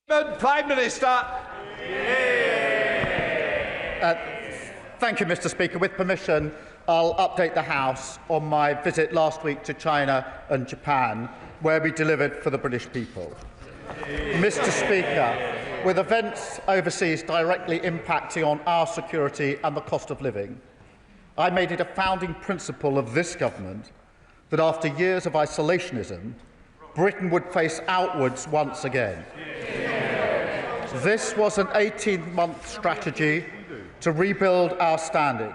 Prime Minister. Thank you, Mr. Speaker. With permission, I'll update the House on my visit last week to China and Japan, where we delivered for the British people. Mr. Speaker, with events overseas directly impacting on our security and the cost of living, I made it a founding principle of this government that after years of isolationism, Britain would face outwards once again. This was an 18-month strategy to rebuild our standing,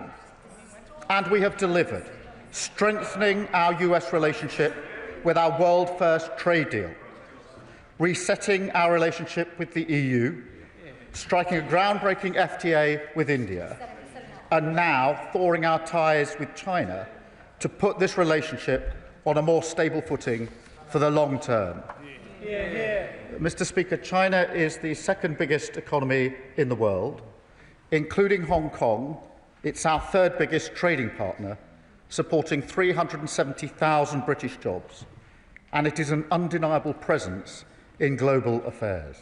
and we have delivered, strengthening our US relationship with our world-first trade deal, resetting our relationship with the EU, striking a groundbreaking FTA with India, and now thawing our ties with China to put this relationship on a more stable footing for the long term. Mr. Speaker, China is the second biggest economy in the world. Including Hong Kong, it's our third biggest trading partner, supporting 370,000 British jobs, and it is an undeniable presence in global affairs.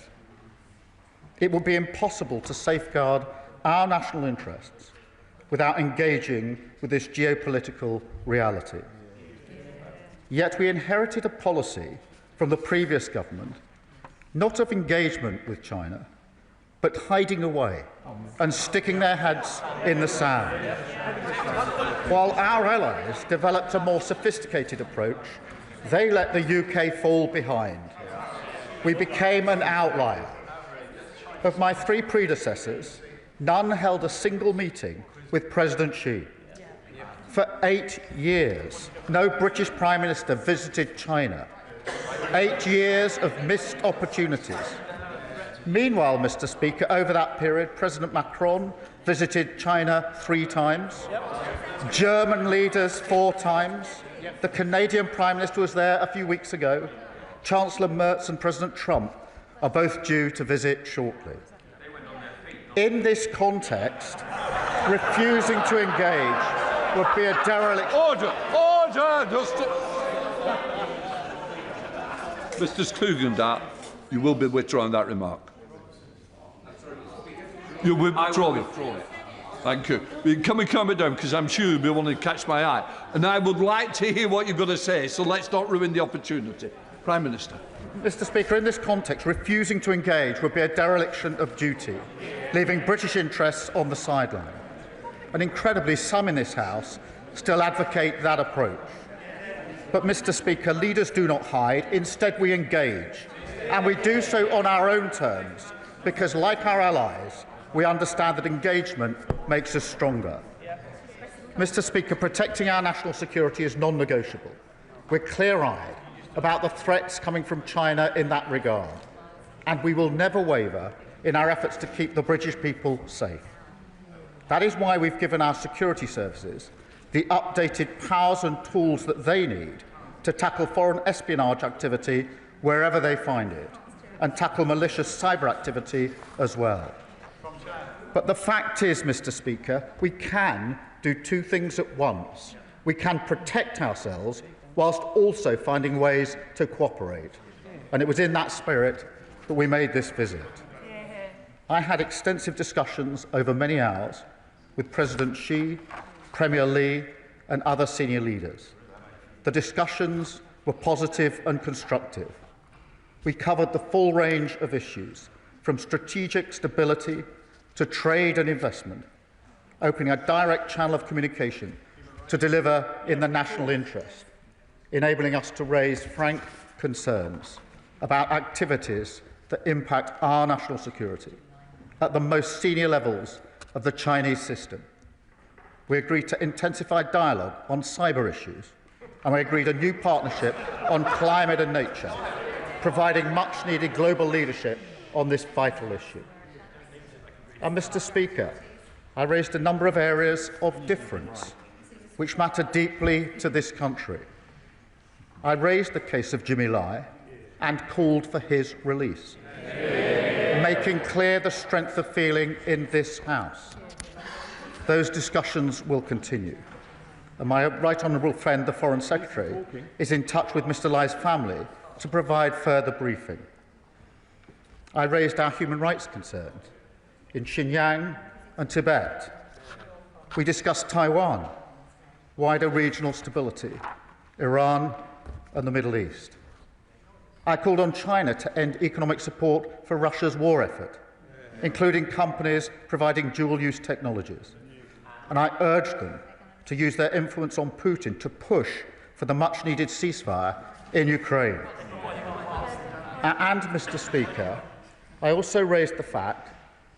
It would be impossible to safeguard our national interests without engaging with this geopolitical reality. Yet we inherited a policy from the previous government, not of engagement with China, but hiding away and sticking their heads in the sand. While our allies developed a more sophisticated approach, they let the UK fall behind. We became an outlier. Of my three predecessors, none held a single meeting with President Xi. For 8 years, no British Prime Minister visited China. 8 years of missed opportunities. Meanwhile, Mr. Speaker, over that period, President Macron visited China 3 times, German leaders 4 times, the Canadian Prime Minister was there a few weeks ago, Chancellor Merz and President Trump are both due to visit shortly. In this context, refusing to engage would be a derelict. Order! Mr. Klugendart, you will be withdrawing that remark. You will withdraw it. Thank you. Can we calm it down, because I'm sure you'll be wanting to catch my eye. And I would like to hear what you're going to say, so let's not ruin the opportunity. Prime Minister. Mr. Speaker, in this context, refusing to engage would be a dereliction of duty, leaving British interests on the sideline. And incredibly, some in this House still advocate that approach. But, Mr. Speaker, leaders do not hide. Instead, we engage. And we do so on our own terms, because, like our allies, we understand that engagement makes us stronger. Mr. Speaker, protecting our national security is non-negotiable. We're clear-eyed about the threats coming from China in that regard, and we will never waver in our efforts to keep the British people safe. That is why we've given our security services the updated powers and tools that they need to tackle foreign espionage activity wherever they find it, and tackle malicious cyber activity as well. But the fact is, Mr. Speaker, we can do 2 things at once. We can protect ourselves whilst also finding ways to cooperate. And it was in that spirit that we made this visit. I had extensive discussions over many hours with President Xi, Premier Li and other senior leaders. The discussions were positive and constructive. We covered the full range of issues, from strategic stability to trade and investment, opening a direct channel of communication to deliver in the national interest, enabling us to raise frank concerns about activities that impact our national security at the most senior levels of the Chinese system. We agreed to intensify dialogue on cyber issues, and we agreed a new partnership on climate and nature, providing much-needed global leadership on this vital issue. And, Mr. Speaker, I raised a number of areas of difference which matter deeply to this country. I raised the case of Jimmy Lai and called for his release, making clear the strength of feeling in this House. Those discussions will continue. And my right honourable friend, the Foreign Secretary, is in touch with Mr Lai's family to provide further briefing. I raised our human rights concerns in Xinjiang and Tibet. We discussed Taiwan, wider regional stability, Iran and the Middle East. I called on China to end economic support for Russia's war effort, including companies providing dual-use technologies. And I urged them to use their influence on Putin to push for the much-needed ceasefire in Ukraine. And, Mr. Speaker, I also raised the fact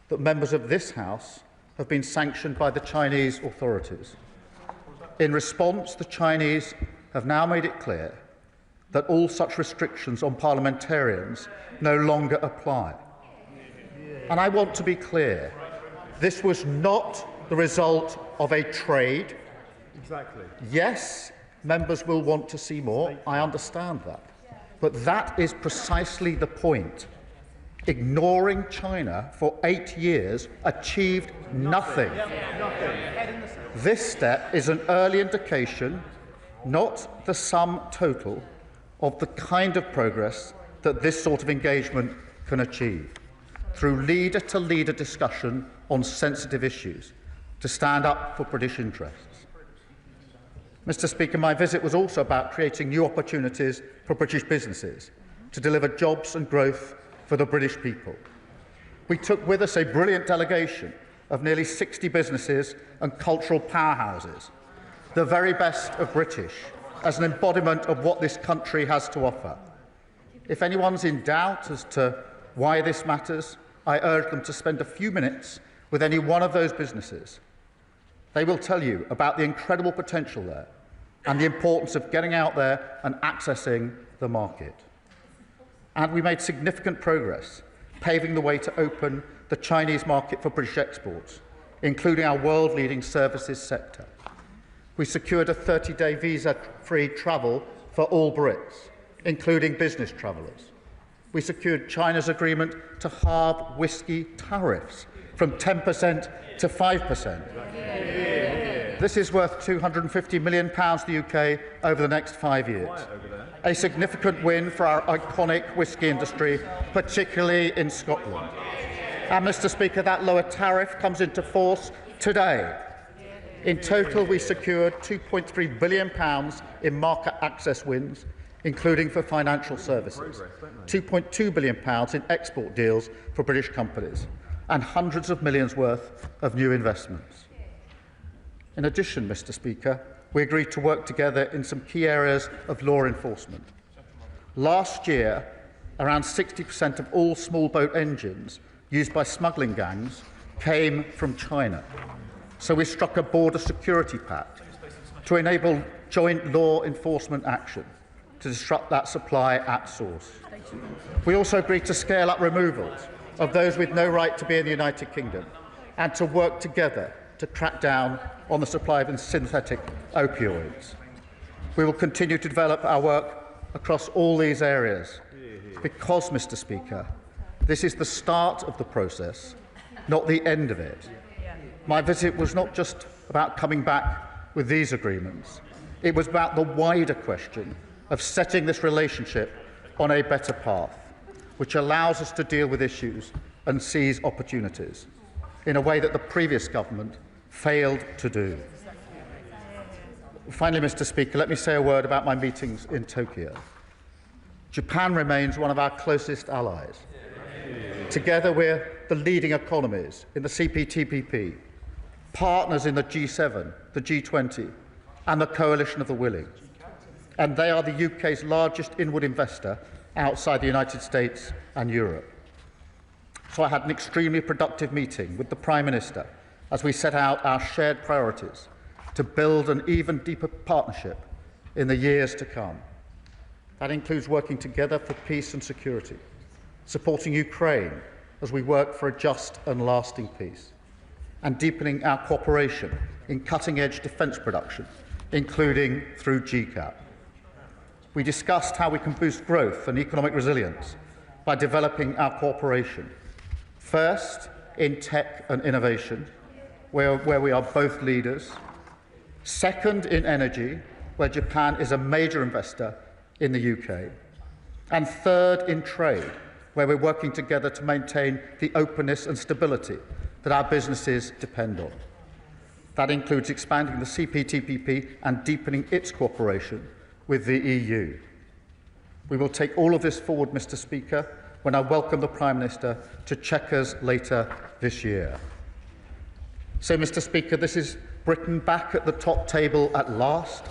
that members of this House have been sanctioned by the Chinese authorities. In response, the Chinese have now made it clear that all such restrictions on parliamentarians no longer apply. And I want to be clear, this was not the result of a trade. Exactly. Yes, members will want to see more, I understand that. But that is precisely the point. Ignoring China for 8 years achieved nothing. This step is an early indication, not the sum total, of the kind of progress that this sort of engagement can achieve, through leader-to-leader discussion on sensitive issues, to stand up for British interests. Mr. Speaker, my visit was also about creating new opportunities for British businesses to deliver jobs and growth for the British people. We took with us a brilliant delegation of nearly 60 businesses and cultural powerhouses, the very best of British, as an embodiment of what this country has to offer. If anyone's in doubt as to why this matters, I urge them to spend a few minutes with any one of those businesses. They will tell you about the incredible potential there and the importance of getting out there and accessing the market. And we made significant progress, paving the way to open the Chinese market for British exports, including our world-leading services sector. We secured a 30-day visa-free travel for all Brits, including business travellers. We secured China's agreement to halve whisky tariffs from 10% to 5%. This is worth £250 million to the UK over the next 5 years. A significant win for our iconic whisky industry, particularly in Scotland. And, Mr. Speaker, that lower tariff comes into force today. In total, we secured £2.3 billion in market access wins, including for financial services, £2.2 billion in export deals for British companies, and hundreds of millions worth of new investments. In addition, Mr. Speaker, we agreed to work together in some key areas of law enforcement. Last year, around 60% of all small boat engines used by smuggling gangs came from China. So we struck a border security pact to enable joint law enforcement action to disrupt that supply at source. We also agreed to scale up removals of those with no right to be in the United Kingdom and to work together to crack down on the supply of synthetic opioids. We will continue to develop our work across all these areas because, Mr. Speaker, this is the start of the process, not the end of it. My visit was not just about coming back with these agreements. It was about the wider question of setting this relationship on a better path, which allows us to deal with issues and seize opportunities in a way that the previous government failed to do. Finally, Mr. Speaker, let me say a word about my meetings in Tokyo. Japan remains one of our closest allies. Together, we're the leading economies in the CPTPP, partners in the G7, the G20, and the Coalition of the Willing. And they are the UK's largest inward investor outside the United States and Europe. So I had an extremely productive meeting with the Prime Minister as we set out our shared priorities to build an even deeper partnership in the years to come. That includes working together for peace and security, supporting Ukraine as we work for a just and lasting peace, and deepening our cooperation in cutting-edge defence production, including through GCAP. We discussed how we can boost growth and economic resilience by developing our cooperation, first in tech and innovation, where we are both leaders, second in energy, where Japan is a major investor in the UK, and third in trade, where we're working together to maintain the openness and stability that our businesses depend on. That includes expanding the CPTPP and deepening its cooperation with the EU. We will take all of this forward, Mr. Speaker, when I welcome the Prime Minister to Chequers later this year. So, Mr. Speaker, this is Britain back at the top table at last,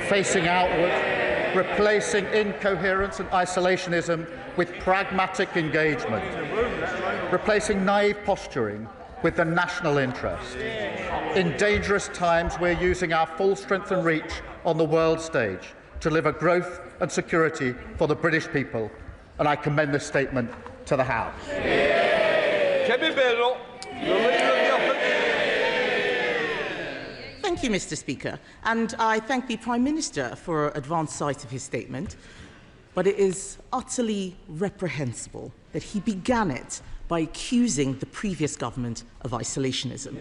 facing outward, replacing incoherence and isolationism with pragmatic engagement, replacing naive posturing with the national interest. In dangerous times, we're using our full strength and reach on the world stage to deliver growth and security for the British people, and I commend this statement to the House. Thank you, Mr. Speaker, and I thank the Prime Minister for advance sight of his statement, but it is utterly reprehensible that he began it by accusing the previous government of isolationism.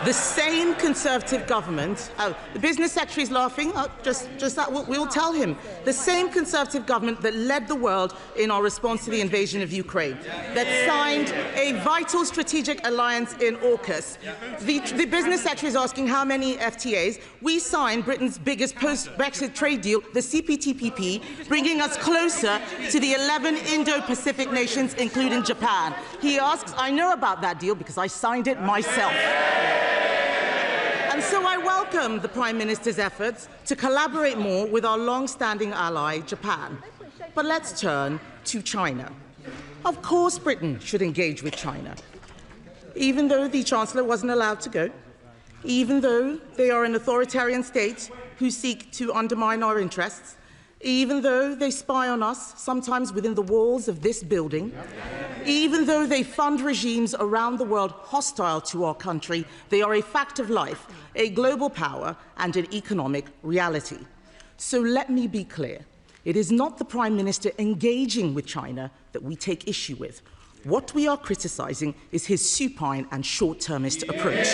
The same Conservative government, the Business Secretary is laughing, just that we'll tell him, the same Conservative government that led the world in our response to the invasion of Ukraine, that signed a vital strategic alliance in AUKUS. The Business Secretary is asking how many FTAs. We signed Britain's biggest post-Brexit trade deal, the CPTPP, bringing us closer to the 11 Indo-Pacific nations, including Japan. He asks, I know about that deal because I signed it myself. And so I welcome the Prime Minister's efforts to collaborate more with our long-standing ally, Japan. But let's turn to China. Of course Britain should engage with China, even though the Chancellor wasn't allowed to go, even though they are an authoritarian state who seek to undermine our interests, even though they spy on us, sometimes within the walls of this building, even though they fund regimes around the world hostile to our country, they are a fact of life, a global power, and an economic reality. So let me be clear. It is not the Prime Minister engaging with China that we take issue with. What we are criticising is his supine and short-termist approach.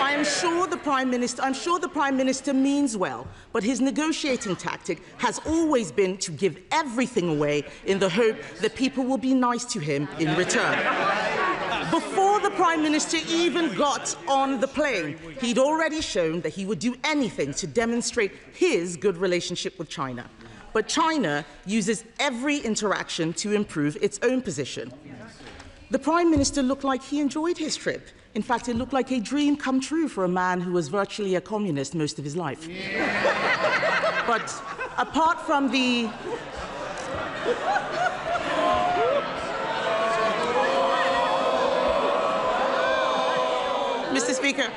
I'm sure the Prime Minister means well, but his negotiating tactic has always been to give everything away in the hope that people will be nice to him in return. Before the Prime Minister even got on the plane, he'd already shown that he would do anything to demonstrate his good relationship with China. But China uses every interaction to improve its own position. The Prime Minister looked like he enjoyed his trip. In fact, it looked like a dream come true for a man who was virtually a communist most of his life. But apart from the... Mr. Speaker,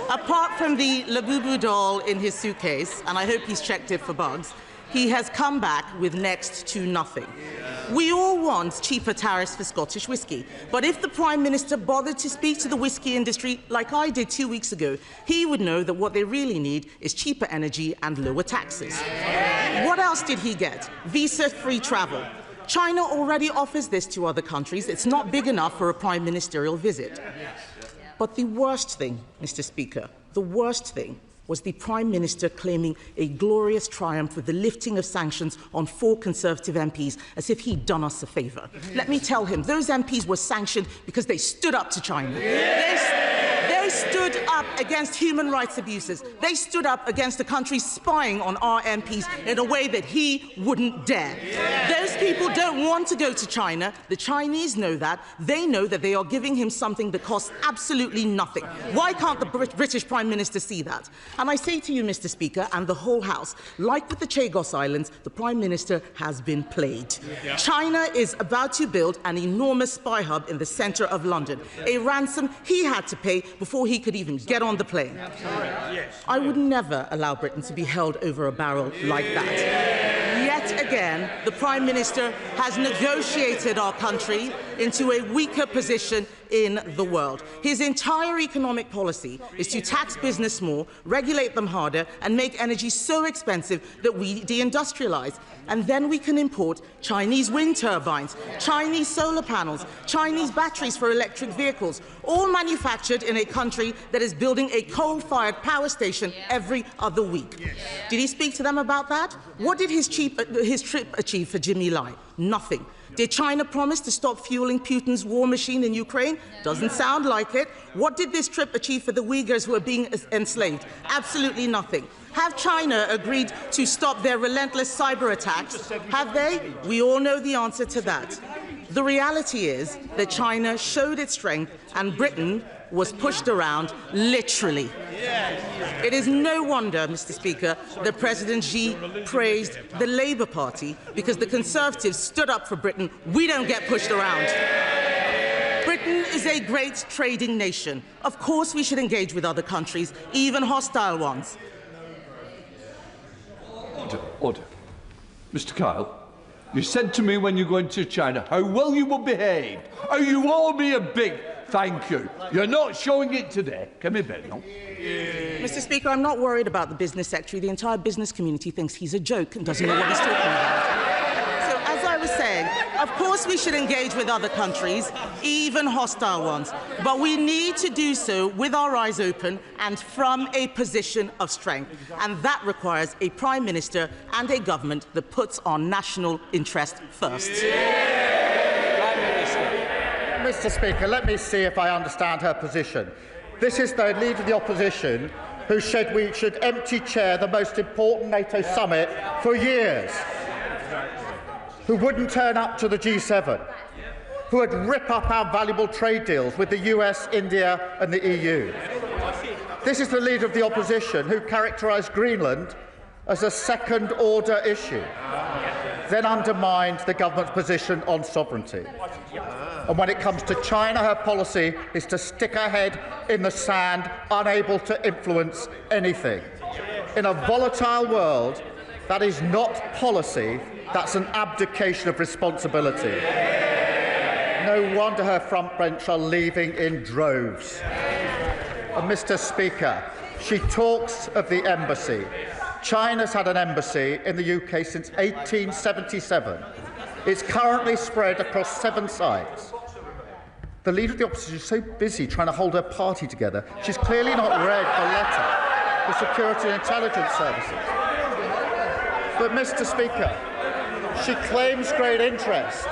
apart from the Labubu doll in his suitcase, and I hope he's checked it for bugs, he has come back with next to nothing. We all want cheaper tariffs for Scottish whisky, but if the Prime Minister bothered to speak to the whisky industry like I did 2 weeks ago, he would know that what they really need is cheaper energy and lower taxes. What else did he get? Visa-free travel. China already offers this to other countries. It's not big enough for a prime ministerial visit. But the worst thing, Mr. Speaker, the worst thing was the Prime Minister claiming a glorious triumph with the lifting of sanctions on 4 Conservative MPs, as if he'd done us a favour. Let me tell him, those MPs were sanctioned because they stood up to China. They stood up against human rights abuses. They stood up against the country spying on our MPs in a way that he wouldn't dare. Those people don't want to go to China. The Chinese know that. They know that they are giving him something that costs absolutely nothing. Why can't the British Prime Minister see that? And I say to you, Mr. Speaker, and the whole House, like with the Chagos Islands, the Prime Minister has been played. China is about to build an enormous spy hub in the centre of London, a ransom he had to pay before he could even get on the plane. I would never allow Britain to be held over a barrel like that. Yet again, the Prime Minister has negotiated our country into a weaker position in the world. His entire economic policy is to tax business more, regulate them harder, and make energy so expensive that we deindustrialize. And then we can import Chinese wind turbines, Chinese solar panels, Chinese batteries for electric vehicles, all manufactured in a country that is building a coal-fired power station every other week. Did he speak to them about that? What did his trip achieve for Jimmy Lai? Nothing. Did China promise to stop fueling Putin's war machine in Ukraine? Doesn't sound like it. What did this trip achieve for the Uyghurs who are being enslaved? Absolutely nothing. Have China agreed to stop their relentless cyber attacks? Have they? We all know the answer to that. The reality is that China showed its strength and Britain was pushed around, literally. It is no wonder, Mr. Speaker, that President Xi praised the Labour Party because the Conservatives stood up for Britain. We don't get pushed around. Britain is a great trading nation. Of course we should engage with other countries, even hostile ones. Order. Mr. Kyle, you said to me when you go into China how well you will behave. Oh, you owe me a big thank you. You're not showing it today. Come here, Benno. Mr. Speaker, I'm not worried about the business secretary. The entire business community thinks he's a joke and doesn't know what he's talking about. So, as I was saying, of course we should engage with other countries, even hostile ones. But we need to do so with our eyes open and from a position of strength. And that requires a Prime Minister and a government that puts our national interest first. Mr. Speaker, let me see if I understand her position. This is the Leader of the Opposition who said we should empty chair the most important NATO summit for years, who wouldn't turn up to the G7, who would rip up our valuable trade deals with the US, India and the EU. This is the Leader of the Opposition who characterised Greenland as a second-order issue, then undermined the government's position on sovereignty. And when it comes to China, her policy is to stick her head in the sand, unable to influence anything. In a volatile world, that is not policy, that's an abdication of responsibility. No wonder her front bench are leaving in droves. And Mr. Speaker, she talks of the embassy. China's had an embassy in the UK since 1877. It's currently spread across 7 sites. The Leader of the Opposition is so busy trying to hold her party together, she's clearly not read the letter the Security and Intelligence Services. But, Mr. Speaker, she claims great interest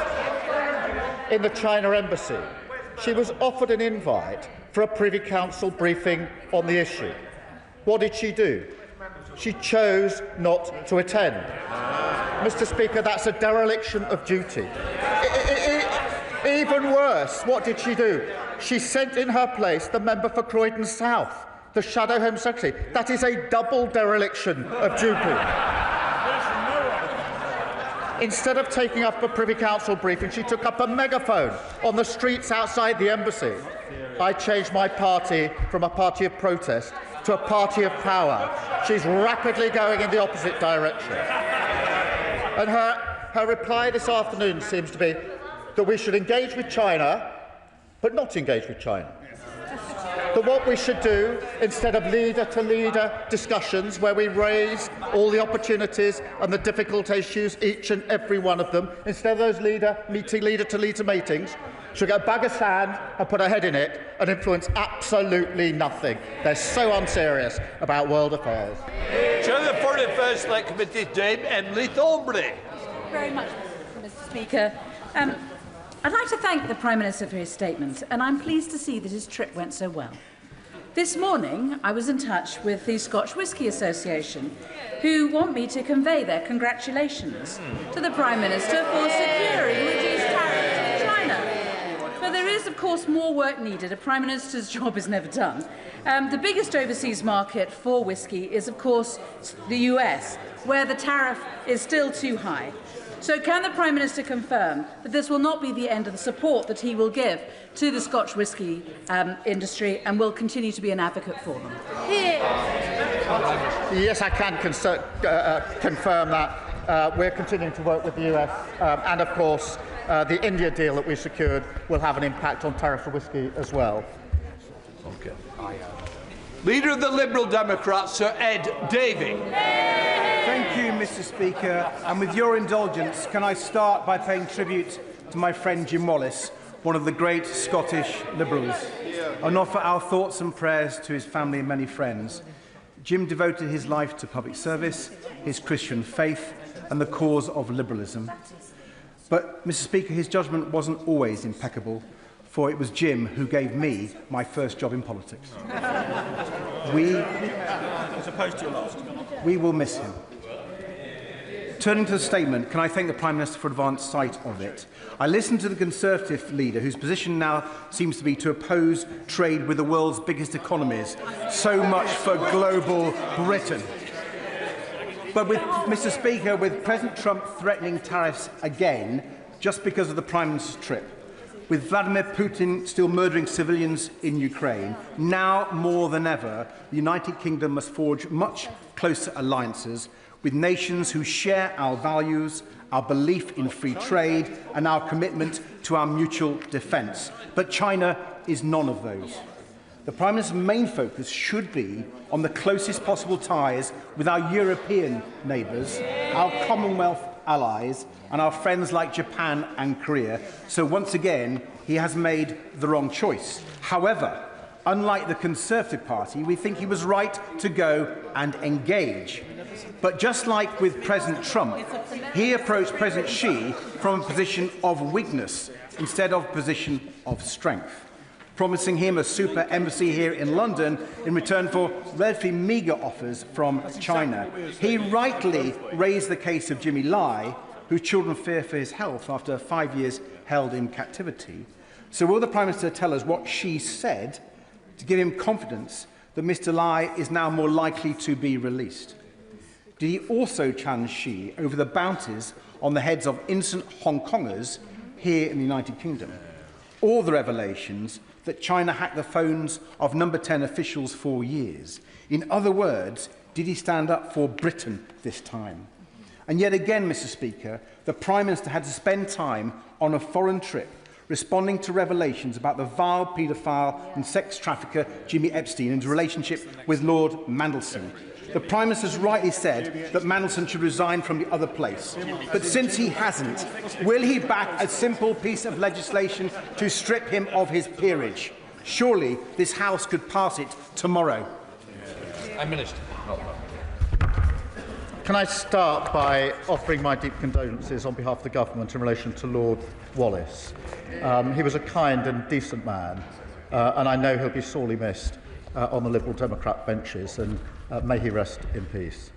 in the China embassy. She was offered an invite for a Privy Council briefing on the issue. What did she do? She chose not to attend. Mr. Speaker, that's a dereliction of duty. Even worse, what did she do? She sent in her place the member for Croydon South, the Shadow Home Secretary. That is a double dereliction of duty. Instead of taking up a Privy Council briefing, she took up a megaphone on the streets outside the embassy. I changed my party from a party of protest to a party of power. She's rapidly going in the opposite direction. And her reply this afternoon seems to be that we should engage with China, but not engage with China. That what we should do, instead of leader-to-leader discussions where we raise all the opportunities and the difficult issues, each and every one of them, instead of those leader-to-leader meetings, she'll get a bag of sand and put her head in it and influence absolutely nothing. They're so unserious about world affairs. Chair of the Foreign Affairs Select Committee, Dame Emily Thornbury. Thank you very much, Mr. Speaker. I'd like to thank the Prime Minister for his statement, and I'm pleased to see that his trip went so well. This morning, I was in touch with the Scotch Whisky Association, who want me to convey their congratulations to the Prime Minister for securing reduced tariffs to China. But there is, of course, more work needed. A Prime Minister's job is never done. The biggest overseas market for whisky is, of course, the US, where the tariff is still too high. So can the Prime Minister confirm that this will not be the end of the support that he will give to the Scotch whisky industry and will continue to be an advocate for them? Yes, I can confirm that. We're continuing to work with the US and, of course, the India deal that we secured will have an impact on tariff for whisky as well. Okay. Leader of the Liberal Democrats, Sir Ed Davey. Thank you, Mr. Speaker. And with your indulgence, can I start by paying tribute to my friend Jim Wallace, one of the great Scottish Liberals, and offer our thoughts and prayers to his family and many friends. Jim devoted his life to public service, his Christian faith, and the cause of liberalism. But, Mr. Speaker, his judgment wasn't always impeccable, for it was Jim who gave me my first job in politics. As opposed to your last. We will miss him. Turning to the statement, can I thank the Prime Minister for advanced sight of it? I listened to the Conservative leader, whose position now seems to be to oppose trade with the world's biggest economies. So much for global Britain. But with Mr. Speaker, with President Trump threatening tariffs again, just because of the Prime Minister's trip, with Vladimir Putin still murdering civilians in Ukraine, now more than ever, the United Kingdom must forge much closer alliances with nations who share our values, our belief in free trade, and our commitment to our mutual defence. But China is none of those. The Prime Minister's main focus should be on the closest possible ties with our European neighbours, our Commonwealth allies, and our friends like Japan and Korea. So once again, he has made the wrong choice. However, unlike the Conservative Party, we think he was right to go and engage. But just like with President Trump, he approached President Xi from a position of weakness instead of a position of strength, promising him a super embassy here in London in return for relatively meagre offers from China. He rightly raised the case of Jimmy Lai, whose children fear for his health after 5 years held in captivity. So will the Prime Minister tell us what Xi said to give him confidence that Mr. Lai is now more likely to be released? Did he also challenge Xi over the bounties on the heads of innocent Hong Kongers here in the United Kingdom? Or the revelations that China hacked the phones of number 10 officials for years? In other words, did he stand up for Britain this time? And yet again, Mr. Speaker, the Prime Minister had to spend time on a foreign trip responding to revelations about the vile paedophile and sex trafficker Jimmy Epstein and his relationship with Lord Mandelson. The Prime Minister has rightly said that Mandelson should resign from the other place. But since he hasn't, will he back a simple piece of legislation to strip him of his peerage? Surely this House could pass it tomorrow. Prime Minister. Can I start by offering my deep condolences on behalf of the government in relation to Lord Wallace? He was a kind and decent man, and I know he'll be sorely missed on the Liberal Democrat benches, and may he rest in peace.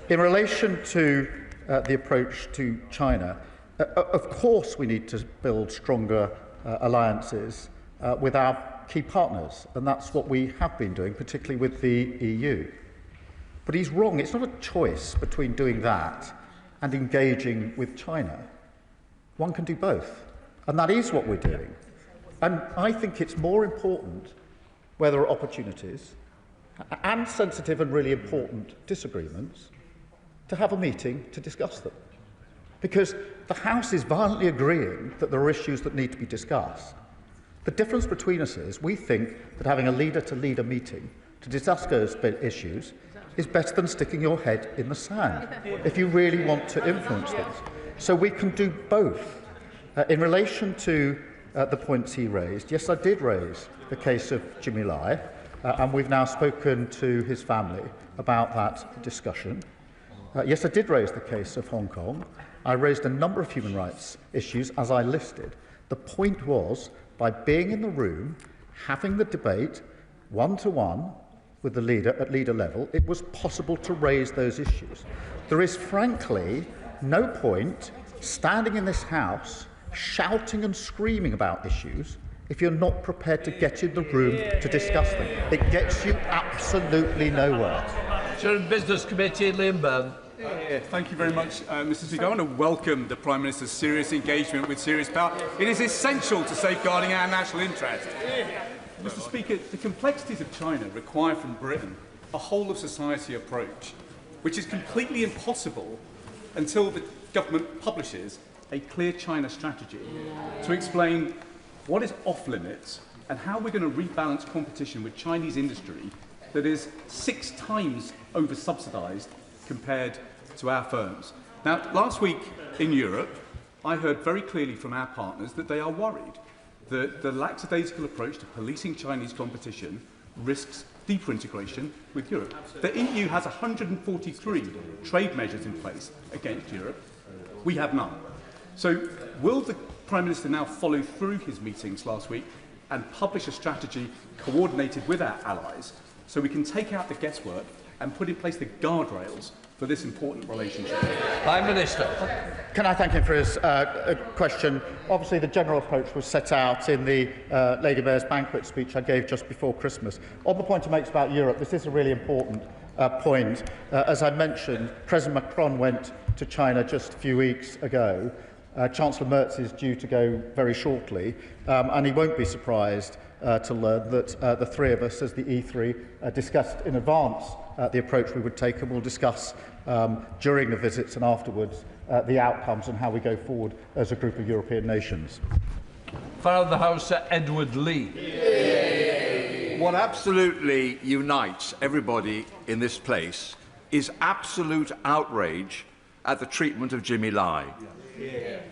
In relation to the approach to China, of course we need to build stronger alliances with our key partners, and that's what we have been doing, particularly with the EU. But he's wrong. It's not a choice between doing that and engaging with China. One can do both, and that is what we're doing. And I think it's more important where there are opportunities and sensitive and really important disagreements to have a meeting to discuss them. Because the House is violently agreeing that there are issues that need to be discussed. The difference between us is we think that having a leader-to-leader meeting to discuss those issues is better than sticking your head in the sand if you really want to influence things. So we can do both. In relation to the points he raised, yes, I did raise the case of Jimmy Lai, and we've now spoken to his family about that discussion. Yes, I did raise the case of Hong Kong. I raised a number of human rights issues, as I listed. The point was, by being in the room, having the debate one-to-one with the leader at leader level, it was possible to raise those issues. There is, frankly, no point standing in this House shouting and screaming about issues if you're not prepared to get in the room to discuss them. It gets you absolutely nowhere. Chair of Business Committee, Liam Byrne. Thank you very much, Mr. Speaker. I want to welcome the Prime Minister's serious engagement with serious power. It is essential to safeguarding our national interest. Mr. Speaker, the complexities of China require from Britain a whole-of-society approach, which is completely impossible until the government publishes a clear China strategy to explain what is off-limits and how we're going to rebalance competition with Chinese industry that is 6 times over-subsidised compared to our firms. Now, last week in Europe, I heard very clearly from our partners that they are worried that the lackadaisical approach to policing Chinese competition risks deeper integration with Europe. The EU has 143 trade measures in place against Europe. We have none. So will the Prime Minister now follow through his meetings last week and publish a strategy coordinated with our allies so we can take out the guesswork and put in place the guardrails for this important relationship? Prime Minister. Can I thank him for his question? Obviously, the general approach was set out in the Lady Mayor's banquet speech I gave just before Christmas. On the point he makes about Europe, this is a really important point. As I mentioned, President Macron went to China just a few weeks ago. Chancellor Merz is due to go very shortly, and he won't be surprised to learn that the three of us, as the E3, discussed in advance the approach we would take, and we'll discuss during the visits and afterwards the outcomes and how we go forward as a group of European nations. Father of the House, Sir Edward Lee. What absolutely unites everybody in this place is absolute outrage at the treatment of Jimmy Lai,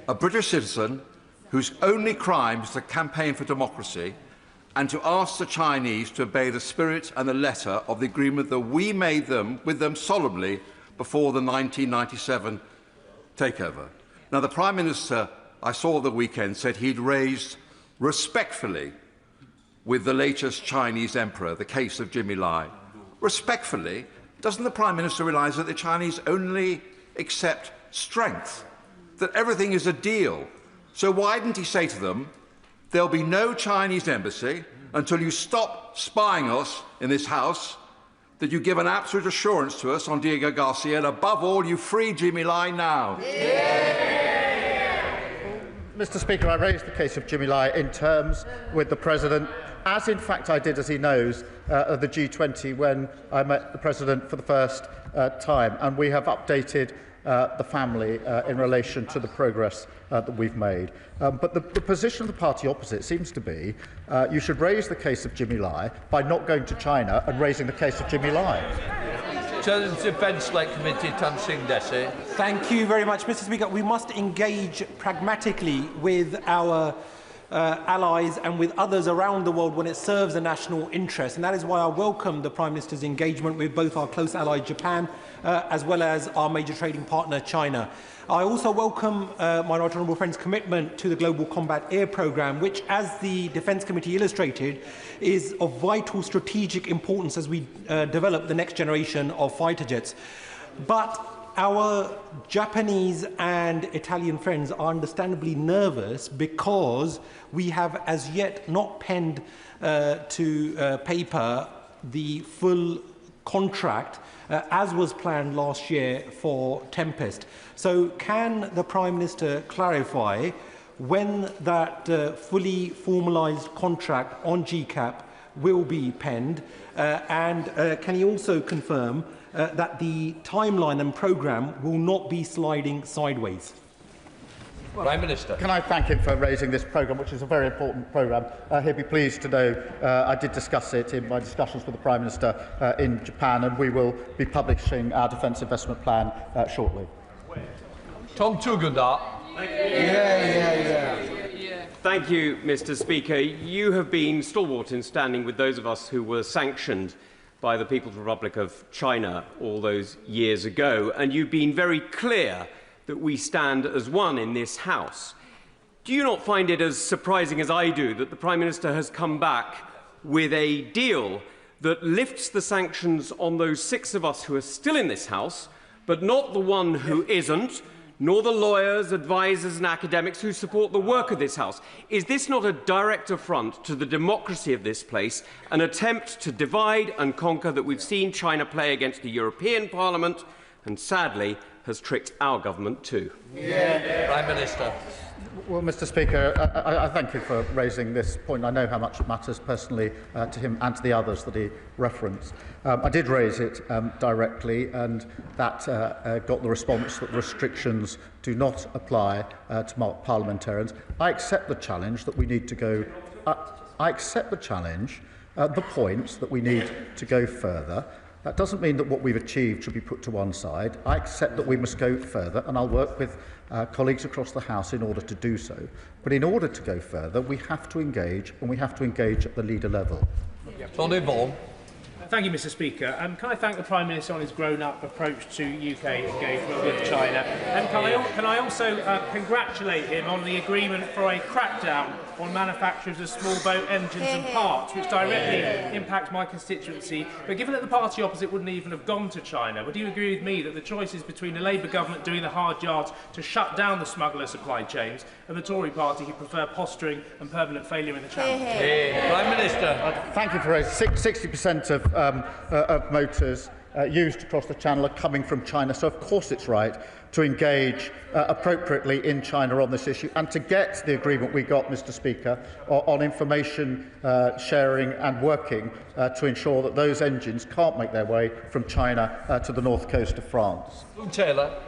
a British citizen whose only crime is to campaign for democracy and to ask the Chinese to obey the spirit and the letter of the agreement that we made with them solemnly before the 1997 takeover. Now, the Prime Minister, I saw at the weekend, said he'd raised respectfully with the latest Chinese emperor the case of Jimmy Lai. Respectfully, doesn't the Prime Minister realise that the Chinese only accept strength, that everything is a deal? So why didn't he say to them, there'll be no Chinese embassy until you stop spying us in this House, that you give an absolute assurance to us on Diego Garcia, and above all, you free Jimmy Lai now? Mr. Speaker, I raised the case of Jimmy Lai in terms with the President, as in fact I did, as he knows, at the G20 when I met the President for the first time, and we have updated the family in relation to the progress that we've made. But the position of the party opposite seems to be you should raise the case of Jimmy Lai by not going to China and raising the case of Jimmy Lai. Defence Select Committee, Tan Singh Desi. Thank you very much, Mr. Speaker. We must engage pragmatically with our allies and with others around the world when it serves a national interest, and that is why I welcome the Prime Minister's engagement with both our close ally Japan as well as our major trading partner China. I also welcome my right honourable friend's commitment to the Global Combat Air Programme, which, as the Defence Committee illustrated, is of vital strategic importance as we develop the next generation of fighter jets. But our Japanese and Italian friends are understandably nervous because we have as yet not penned to paper the full contract as was planned last year for Tempest. So can the Prime Minister clarify when that fully formalised contract on GCAP will be penned, and can he also confirm that the timeline and programme will not be sliding sideways? Prime Minister. Can I thank him for raising this programme, which is a very important programme. He'll be pleased to know I did discuss it in my discussions with the Prime Minister in Japan, and we will be publishing our defence investment plan shortly. Tom Tugundar. Thank you, Mr. Speaker. You have been stalwart in standing with those of us who were sanctioned by the People's Republic of China all those years ago, and you've been very clear that we stand as one in this House. Do you not find it as surprising as I do that the Prime Minister has come back with a deal that lifts the sanctions on those 6 of us who are still in this House, but not the one who isn't, nor the lawyers, advisers and academics who support the work of this House? Is this not a direct affront to the democracy of this place, an attempt to divide and conquer that we've seen China play against the European Parliament and, sadly, has tricked our government too? Prime Minister. Well, Mr. Speaker, I thank you for raising this point. I know how much it matters personally to him and to the others that he referenced. I did raise it directly, and that got the response that restrictions do not apply to parliamentarians. I accept the challenge that we need to go. I accept the challenge, the point that we need to go further. That doesn't mean that what we've achieved should be put to one side. I accept that we must go further, and I'll work with colleagues across the House in order to do so. But in order to go further, we have to engage, and we have to engage at the leader level. Tony Vaughan. Thank you, Mr. Speaker. Can I thank the Prime Minister on his grown-up approach to UK engagement with China? And can I also congratulate him on the agreement for a crackdown on manufacturers of small boat engines and parts, which directly impacts my constituency. But given that the party opposite wouldn't even have gone to China, would you agree with me that the choice is between the Labour government doing the hard yards to shut down the smuggler supply chains and the Tory party who prefer posturing and permanent failure in the Channel? Prime Minister. Thank you for raising 60% of motors used across the Channel are coming from China, so of course it's right to engage appropriately in China on this issue and to get the agreement we got, Mr. Speaker, on information sharing and working to ensure that those engines can't make their way from China to the north coast of France. Taylor.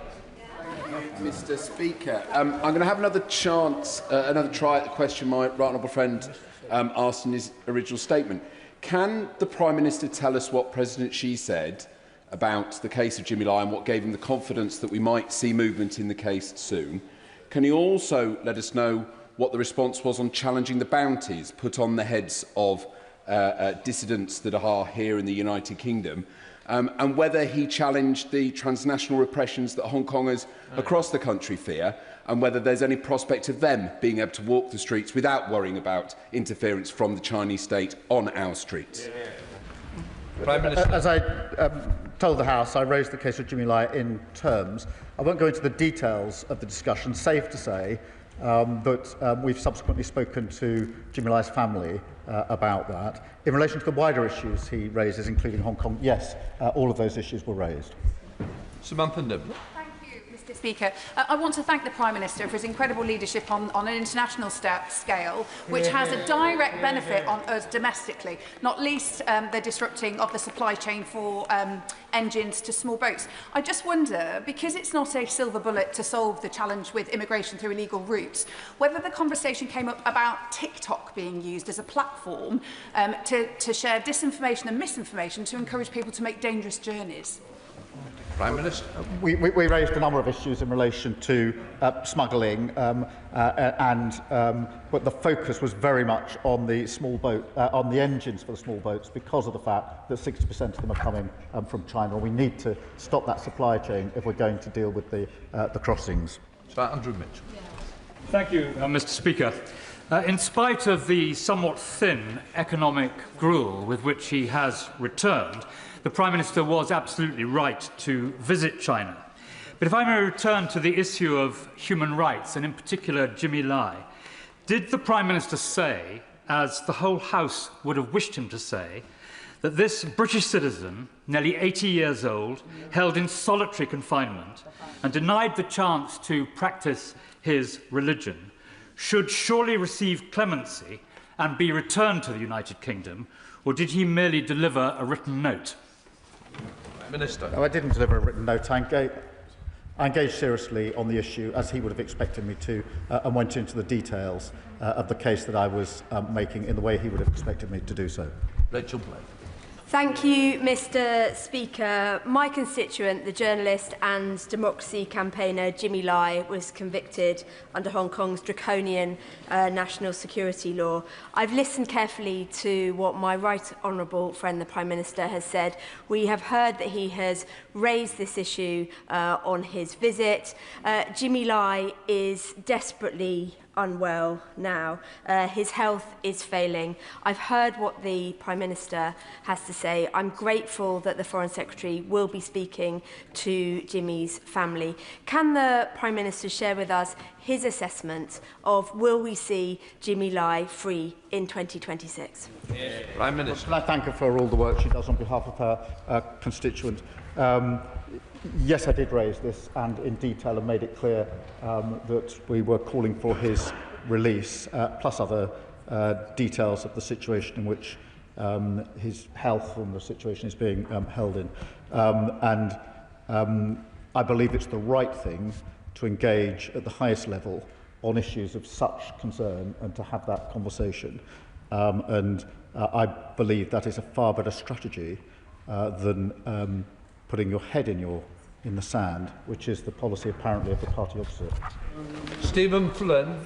Mr. Speaker, I'm going to have another chance, another try at the question my right honourable friend asked in his original statement. Can the Prime Minister tell us what President Xi said about the case of Jimmy Lai and what gave him the confidence that we might see movement in the case soon? Can he also let us know what the response was on challenging the bounties put on the heads of dissidents that are here in the United Kingdom, and whether he challenged the transnational repressions that Hong Kongers across the country fear, and whether there's any prospect of them being able to walk the streets without worrying about interference from the Chinese state on our streets? Prime Minister. As I told the House, I raised the case of Jimmy Lai in terms. I won't go into the details of the discussion. Safe to say that we've subsequently spoken to Jimmy Lai's family about that. In relation to the wider issues he raises, including Hong Kong, yes, all of those issues were raised. Samantha Nim. Mr. Speaker, I want to thank the Prime Minister for his incredible leadership on an international scale, which has a direct benefit on us domestically, not least the disrupting of the supply chain for engines to small boats. I just wonder, because it's not a silver bullet to solve the challenge with immigration through illegal routes, whether the conversation came up about TikTok being used as a platform to share disinformation and misinformation to encourage people to make dangerous journeys. Prime Minister. We raised a number of issues in relation to smuggling, but the focus was very much on the small boat, on the engines for the small boats, because of the fact that 60% of them are coming from China. We need to stop that supply chain if we're going to deal with the crossings. Sir Andrew Mitchell. Thank you, Mr. Speaker. In spite of the somewhat thin economic gruel with which he has returned, the Prime Minister was absolutely right to visit China. But if I may return to the issue of human rights, and in particular Jimmy Lai, did the Prime Minister say, as the whole House would have wished him to say, that this British citizen, nearly 80 years old, held in solitary confinement and denied the chance to practice his religion, should surely receive clemency and be returned to the United Kingdom, or did he merely deliver a written note? Minister. No, I didn't deliver a written note. I engaged seriously on the issue, as he would have expected me to, and went into the details of the case that I was making in the way he would have expected me to do so. Rachel Blake. Thank you, Mr. Speaker. My constituent, the journalist and democracy campaigner Jimmy Lai, was convicted under Hong Kong's draconian national security law. I've listened carefully to what my right honourable friend, the Prime Minister, has said. We have heard that he has raised this issue on his visit. Jimmy Lai is desperately unwell now. His health is failing. I've heard what the Prime Minister has to say. I'm grateful that the Foreign Secretary will be speaking to Jimmy's family. Can the Prime Minister share with us his assessment of will we see Jimmy Lai free in 2026? Prime Minister. Can I thank her for all the work she does on behalf of her constituent? Yes, I did raise this and in detail and made it clear that we were calling for his release, plus other details of the situation in which his health and the situation is being held in. I believe it's the right thing to engage at the highest level on issues of such concern and to have that conversation. I believe that is a far better strategy than putting your head in the sand, which is the policy apparently of the party opposite. Stephen Flynn.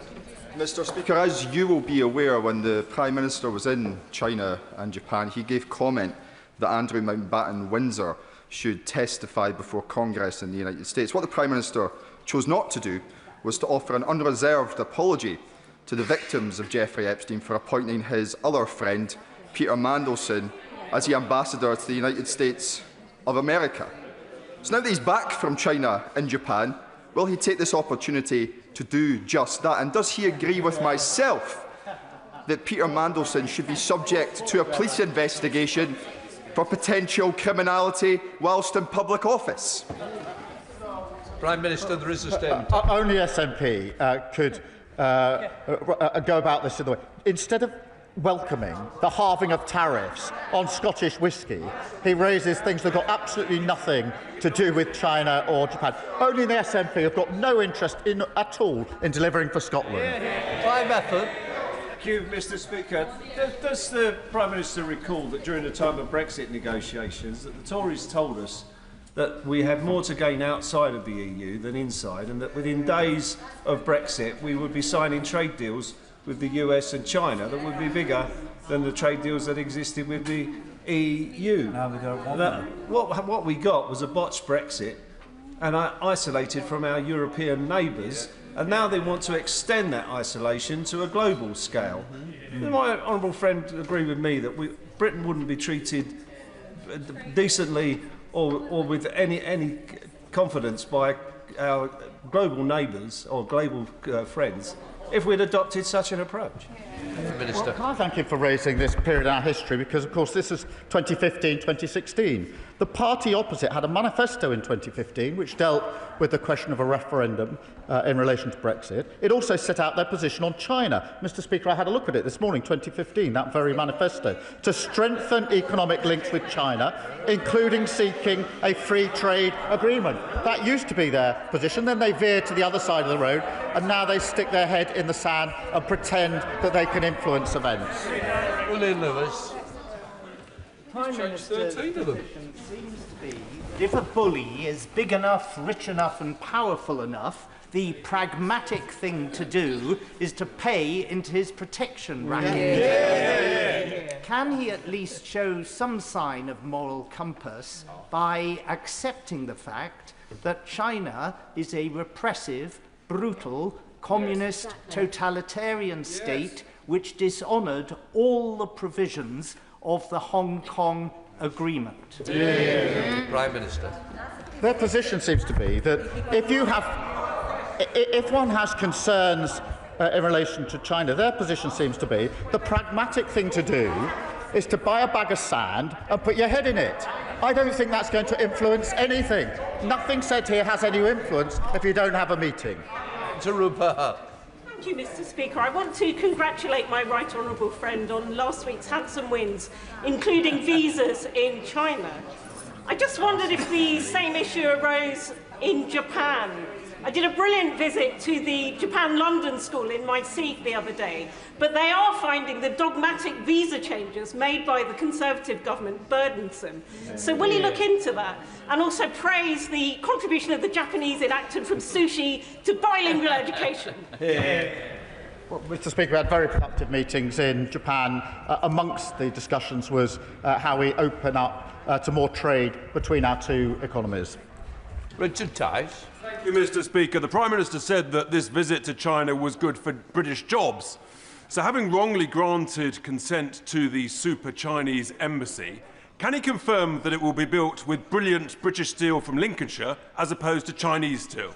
Mr. Speaker, as you will be aware, when the Prime Minister was in China and Japan, he gave comment that Andrew Mountbatten Windsor should testify before Congress in the United States. What the Prime Minister chose not to do was to offer an unreserved apology to the victims of Jeffrey Epstein for appointing his other friend, Peter Mandelson, as the ambassador to the United States of America. So now that he's back from China and Japan, will he take this opportunity to do just that? And does he agree with myself that Peter Mandelson should be subject to a police investigation for potential criminality whilst in public office? Prime Minister, there is a statement. Only SNP could go about this in the way. Instead of welcoming the halving of tariffs on Scottish whisky, he raises things that have got absolutely nothing to do with China or Japan. Only the SNP have got no interest at all in delivering for Scotland. Prime Effort. Thank you, Mr. Speaker. Does the Prime Minister recall that during the time of Brexit negotiations that the Tories told us that we had more to gain outside of the EU than inside, and that within days of Brexit we would be signing trade deals with the US and China that would be bigger than the trade deals that existed with the EU? Now we don't want that. What we got was a botched Brexit and isolated from our European neighbours, and now they want to extend that isolation to a global scale. My honourable friend agree with me that Britain wouldn't be treated decently or with any confidence by our global neighbours or global friends if we'd adopted such an approach. Well, can I thank you for raising this period in our history, because, of course, this is 2015-2016. The party opposite had a manifesto in 2015 which dealt with the question of a referendum in relation to Brexit. It also set out their position on China. Mr. Speaker, I had a look at it this morning, 2015, that very manifesto, to strengthen economic links with China, including seeking a free trade agreement. That used to be their position. Then they veered to the other side of the road, and now they stick their head in the sand and pretend that they can influence events. William Lewis. Prime Minister's position seems to be that if a bully is big enough, rich enough and powerful enough, the pragmatic thing to do is to pay into his protection racket. Can he at least show some sign of moral compass by accepting the fact that China is a repressive, brutal, communist, totalitarian state which dishonoured all the provisions of the Hong Kong Agreement? Prime Minister. Their position seems to be that if one has concerns in relation to China, their position seems to be the pragmatic thing to do is to buy a bag of sand and put your head in it. I don't think that's going to influence anything. Nothing said here has any influence if you don't have a meeting. Thank you, Mr. Speaker. I want to congratulate my right honourable friend on last week's handsome wins, including visas in China. I just wondered if the same issue arose in Japan. I did a brilliant visit to the Japan London School in my seat the other day, but they are finding the dogmatic visa changes made by the Conservative government burdensome. So will you look into that? And also praise the contribution of the Japanese enacted from sushi to bilingual education. Well, Mr. Speaker, we had very productive meetings in Japan. Amongst the discussions was how we open up to more trade between our two economies. Richard Tice. Thank you, Mr. Speaker. The Prime Minister said that this visit to China was good for British jobs. So, having wrongly granted consent to the super Chinese embassy, can he confirm that it will be built with brilliant British steel from Lincolnshire as opposed to Chinese steel?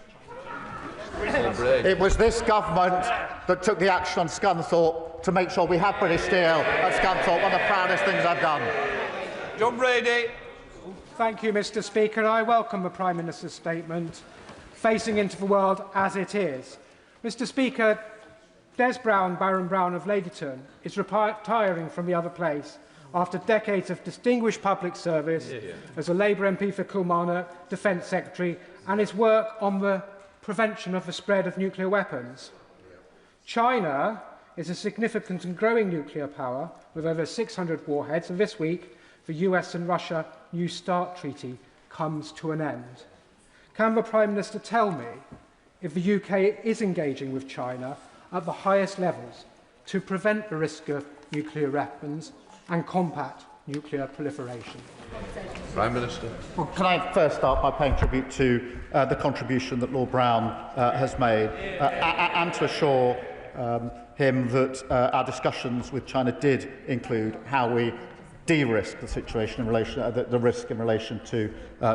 It was this government that took the action on Scunthorpe to make sure we have British steel at Scunthorpe, one of the proudest things I've done. John Brady. Thank you, Mr. Speaker. I welcome the Prime Minister's statement, facing into the world as it is. Mr. Speaker, Des Brown, Baron Brown of Ladyton, is retiring from the other place after decades of distinguished public service as a Labour MP for Kilmarnock, Defence Secretary, and his work on the prevention of the spread of nuclear weapons. China is a significant and growing nuclear power with over 600 warheads, and this week the US and Russia New START treaty comes to an end. Can the Prime Minister tell me if the UK is engaging with China at the highest levels to prevent the risk of nuclear weapons and combat nuclear proliferation. Prime Minister. Well, can I first start by paying tribute to the contribution that Lord Brown has made and to assure him that our discussions with China did include how we de-risk the situation in relation the risk in relation to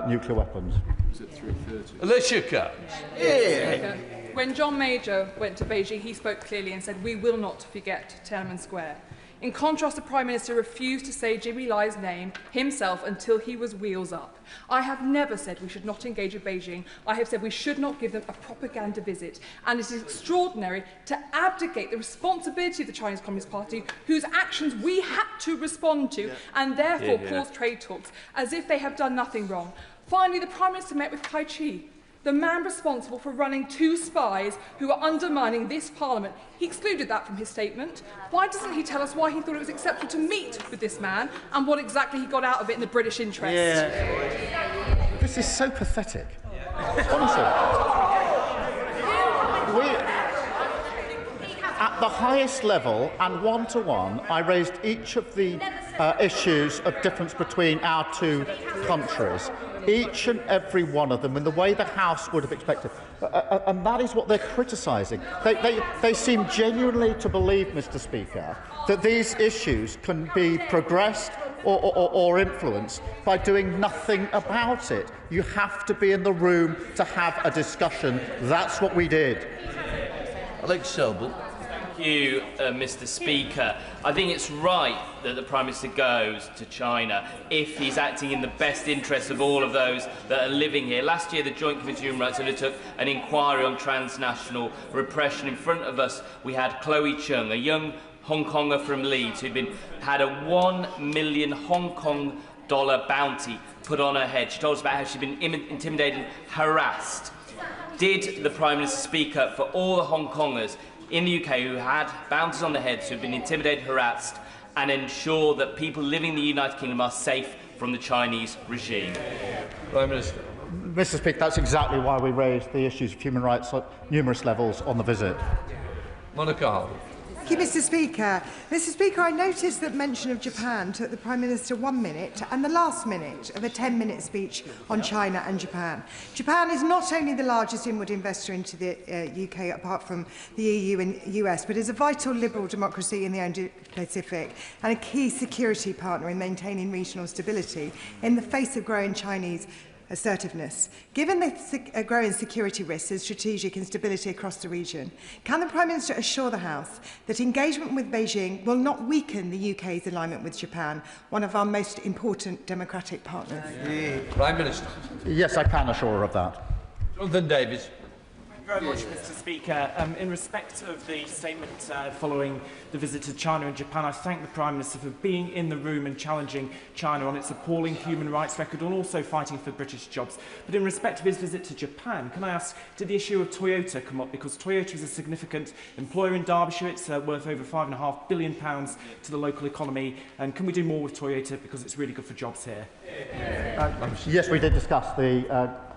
nuclear weapons. Is it 3:30? Alicia Cairns. Yeah. When John Major went to Beijing, he spoke clearly and said, "We will not forget Tiananmen Square." In contrast, the Prime Minister refused to say Jimmy Lai's name himself until he was wheels up. I have never said we should not engage with Beijing. I have said we should not give them a propaganda visit. And it is extraordinary to abdicate the responsibility of the Chinese Communist Party, whose actions we had to respond to, and therefore pause trade talks, as if they have done nothing wrong. Finally, the Prime Minister met with Kai Chi, the man responsible for running 2 spies who are undermining this Parliament. He excluded that from his statement. Why doesn't he tell us why he thought it was acceptable to meet with this man and what exactly he got out of it in the British interest? This is so pathetic. Honestly. At the highest level and one-to-one, I raised each of the issues of difference between our 2 countries. Each and every one of them in the way the House would have expected. And that is what they're criticising. They seem genuinely to believe, Mr. Speaker, that these issues can be progressed or influenced by doing nothing about it. You have to be in the room to have a discussion. That's what we did. Alex Selby. Thank you, Mr. Speaker. I think it's right that the Prime Minister goes to China if he's acting in the best interests of all of those that are living here. Last year, the Joint Committee on Human Rights undertook an inquiry on transnational repression. In front of us, we had Chloe Chung, a young Hong Konger from Leeds who'd had a $1 million Hong Kong bounty put on her head. She told us about how she'd been intimidated and harassed. Did the Prime Minister speak up for all the Hong Kongers in the UK who had bounties on their heads, who have been intimidated, harassed, and ensure that people living in the United Kingdom are safe from the Chinese regime? Prime Minister. Mr. Speaker, that's exactly why we raised the issues of human rights at numerous levels on the visit. Monica Harwood. Thank you, Mr. Speaker. Mr. Speaker, I noticed that mention of Japan took the Prime Minister 1 minute and the last minute of a 10-minute speech on China and Japan. Japan is not only the largest inward investor into the UK, apart from the EU and US, but is a vital liberal democracy in the Indo-Pacific and a key security partner in maintaining regional stability in the face of growing Chinese assertiveness. Given the growing security risks and strategic instability across the region, can the Prime Minister assure the House that engagement with Beijing will not weaken the UK's alignment with Japan, one of our most important democratic partners? Prime Minister. Yes, I can assure her of that. Jonathan Davies. Thank you very much, Mr. Speaker. In respect of the statement following the visit to China and Japan, I thank the Prime Minister for being in the room and challenging China on its appalling human rights record and also fighting for British jobs. But in respect of his visit to Japan, can I ask, did the issue of Toyota come up? Because Toyota is a significant employer in Derbyshire. It's worth over £5.5 billion to the local economy. And can we do more with Toyota because it's really good for jobs here? Yes, we did discuss the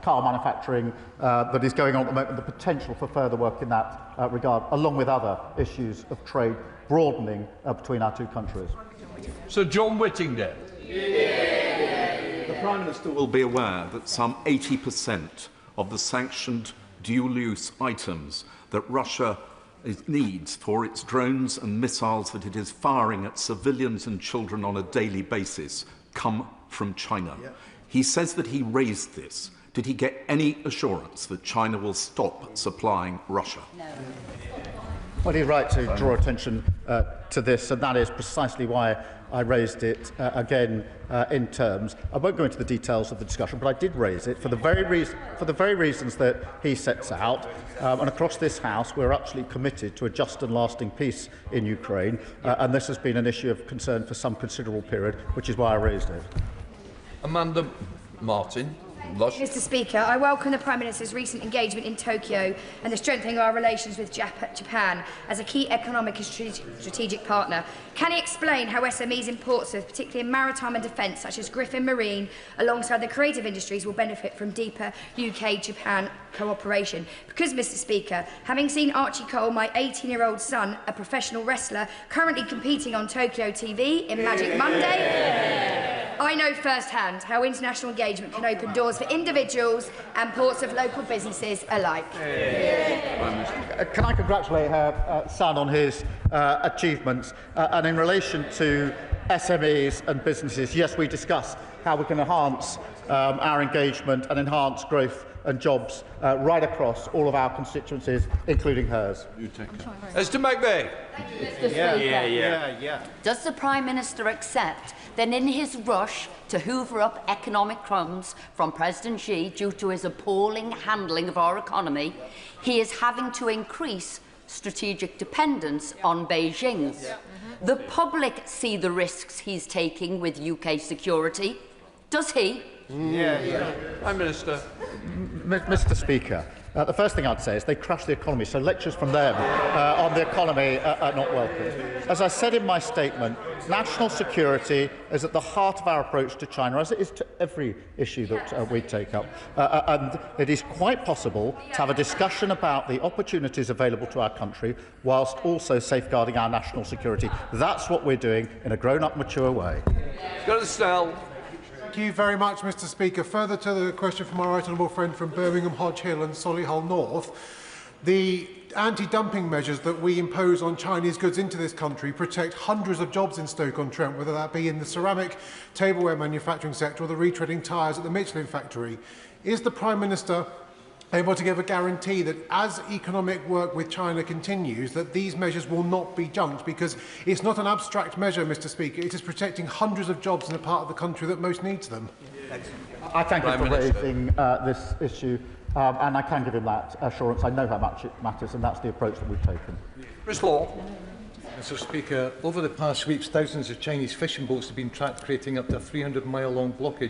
car manufacturing that is going on at the moment, the potential for further work in that regard, along with other issues of trade broadening between our 2 countries. Sir John Whittingdale. The Prime Minister will be aware that some 80% of the sanctioned dual-use items that Russia needs for its drones and missiles that it is firing at civilians and children on a daily basis come from China. He says that he raised this. Did he get any assurance that China will stop supplying Russia? No. Well, he's right to draw attention to this, and that is precisely why I raised it again in terms. I won't go into the details of the discussion, but I did raise it for the very reasons that he sets out. And across this House, we're absolutely committed to a just and lasting peace in Ukraine, and this has been an issue of concern for some considerable period, which is why I raised it. Amanda Martin. Mr. Speaker, I welcome the Prime Minister's recent engagement in Tokyo and the strengthening of our relations with Japan as a key economic and strategic partner. Can he explain how SMEs in Portsmouth, particularly in maritime and defence, such as Griffin Marine, alongside the creative industries, will benefit from deeper UK-Japan cooperation? Because, Mr. Speaker, having seen Archie Cole, my 18-year-old son, a professional wrestler, currently competing on Tokyo TV in Magic Monday, I know firsthand how international engagement can open doors for individuals and Portsmouth local businesses alike. Can I congratulate her son on his achievements? And in relation to SMEs and businesses, yes, we discussed how we can enhance our engagement and enhance growth and jobs right across all of our constituencies, including hers. Mr. McVeigh. Does the Prime Minister accept that in his rush to hoover up economic crumbs from President Xi due to his appalling handling of our economy, he is having to increase strategic dependence on Beijing? The public see the risks he's taking with UK security. Does he? Prime Minister. Mr. Speaker, the first thing I'd say is they crush the economy, so lectures from them on the economy are not welcome. As I said in my statement, national security is at the heart of our approach to China, as it is to every issue that we take up. And it is quite possible to have a discussion about the opportunities available to our country whilst also safeguarding our national security. That's what we're doing in a grown-up, mature way. Go to Snell. Thank you very much, Mr. Speaker. Further to the question from our right honourable friend from Birmingham, Hodge Hill and Solihull North, the anti-dumping measures that we impose on Chinese goods into this country protect hundreds of jobs in Stoke-on-Trent, whether that be in the ceramic, tableware manufacturing sector or the retreading tyres at the Michelin factory. Is the Prime Minister able to give a guarantee that as economic work with China continues, that these measures will not be junked? Because it's not an abstract measure, Mr. Speaker. It is protecting hundreds of jobs in a part of the country that most needs them. I thank you for raising this issue, and I can give him that assurance. I know how much it matters, and that's the approach that we've taken. Chris Law. Mr. Speaker, over the past weeks, thousands of Chinese fishing boats have been tracked, creating up to a 300-mile-long blockage